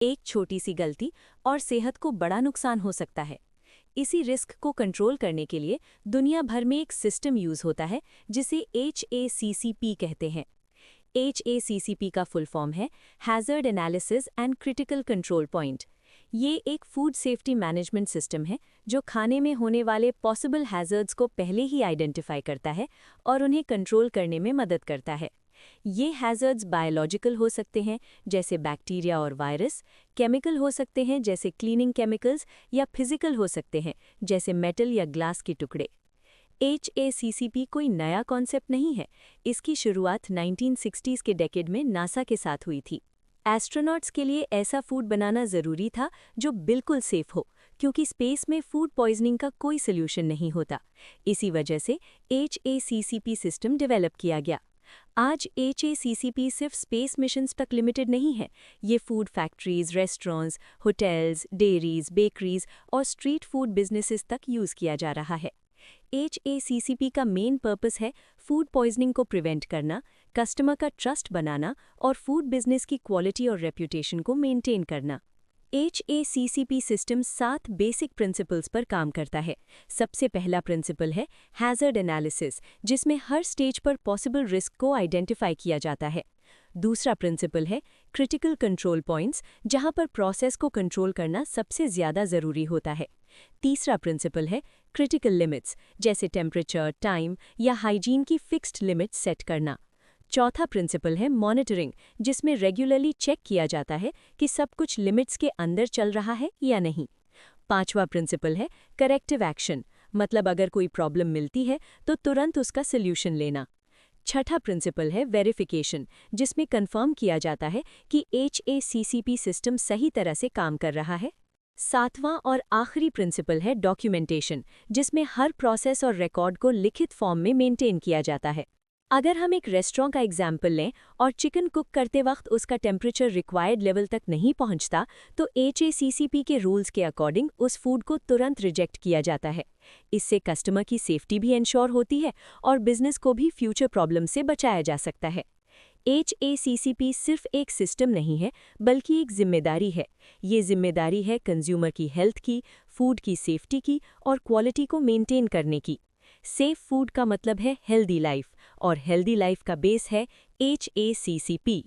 एक छोटी सी गलती और सेहत को बड़ा नुकसान हो सकता है। इसी रिस्क को कंट्रोल करने के लिए दुनिया भर में एक सिस्टम यूज होता है जिसे HACCP कहते हैं। HACCP का फुल फॉर्म है hazard analysis and critical control point. ये एक फूड सेफ्टी मैनेजमेंट सिस्टम है जो खाने में होने वाले पॉसिबल हैज़र्ड्स को पहले ही आइडेंटिफाई करता है और उन्हें कंट्रोल करने में मदद करता है। ये हैज़र्ड्स बायोलॉजिकल हो सकते हैं जैसे बैक्टीरिया और वायरस, केमिकल हो सकते हैं जैसे क्लीनिंग केमिकल्स, या फिजिकल हो सकते हैं जैसे मेटल या ग्लास के टुकड़े। HACCP कोई नया कॉन्सेप्ट नहीं है। इसकी शुरुआत 1960s के डेकेड में नासा के साथ हुई थी। एस्ट्रोनॉट्स के लिए ऐसा फूड बनाना ज़रूरी था जो बिल्कुल सेफ हो, क्योंकि स्पेस में फूड पॉइजनिंग का कोई सोल्यूशन नहीं होता। इसी वजह से HACCP सिस्टम डेवलप किया गया। आज HACCP सिर्फ स्पेस मिशंस तक लिमिटेड नहीं है। ये food factories, restaurants, hotels, dairies, bakeries और स्ट्रीट फूड बिजनेसेस तक यूज़ किया जा रहा है। HACCP का मेन पर्पस है फूड पॉइजनिंग को प्रिवेंट करना, कस्टमर का ट्रस्ट बनाना और फूड बिजनेस की क्वालिटी और रेप्यूटेशन को मेंटेन करना। HACCP सिस्टम 7 बेसिक प्रिंसिपल्स पर काम करता है। सबसे पहला प्रिंसिपल है हैज़र्ड एनालिसिस, जिसमें हर स्टेज पर पॉसिबल रिस्क को आइडेंटिफाई किया जाता है। दूसरा प्रिंसिपल है क्रिटिकल कंट्रोल पॉइंट्स, जहां पर प्रोसेस को कंट्रोल करना सबसे ज़्यादा ज़रूरी होता है। तीसरा प्रिंसिपल है क्रिटिकल लिमिट्स, जैसे टेम्परेचर, टाइम या हाइजीन की फिक्स्ड लिमिट्स सेट करना। चौथा प्रिंसिपल है मॉनिटरिंग, जिसमें रेगुलरली चेक किया जाता है कि सब कुछ लिमिट्स के अंदर चल रहा है या नहीं। पांचवा प्रिंसिपल है करेक्टिव एक्शन, मतलब अगर कोई प्रॉब्लम मिलती है तो तुरंत उसका सल्यूशन लेना। छठा प्रिंसिपल है वेरिफिकेशन, जिसमें कंफर्म किया जाता है कि HACCP सिस्टम सही तरह से काम कर रहा है। सातवां और आखिरी प्रिंसिपल है डॉक्यूमेंटेशन, जिसमें हर प्रोसेस और रिकॉर्ड को लिखित फॉर्म में मेंटेन किया जाता है। अगर हम एक रेस्टोरेंट का एग्जाम्पल लें और चिकन कुक करते वक्त उसका टेम्परेचर रिक्वायर्ड लेवल तक नहीं पहुंचता, तो HACCP के रूल्स के अकॉर्डिंग उस फूड को तुरंत रिजेक्ट किया जाता है। इससे कस्टमर की सेफ्टी भी इंश्योर होती है और बिजनेस को भी फ्यूचर प्रॉब्लम से बचाया जा सकता है। HACCP सिर्फ एक सिस्टम नहीं है, बल्कि एक जिम्मेदारी है। ये जिम्मेदारी है कंज्यूमर की हेल्थ की, फूड की सेफ्टी की और क्वालिटी को मेंटेन करने की। सेफ फूड का मतलब है हेल्दी लाइफ, और हेल्दी लाइफ का बेस है HACCP।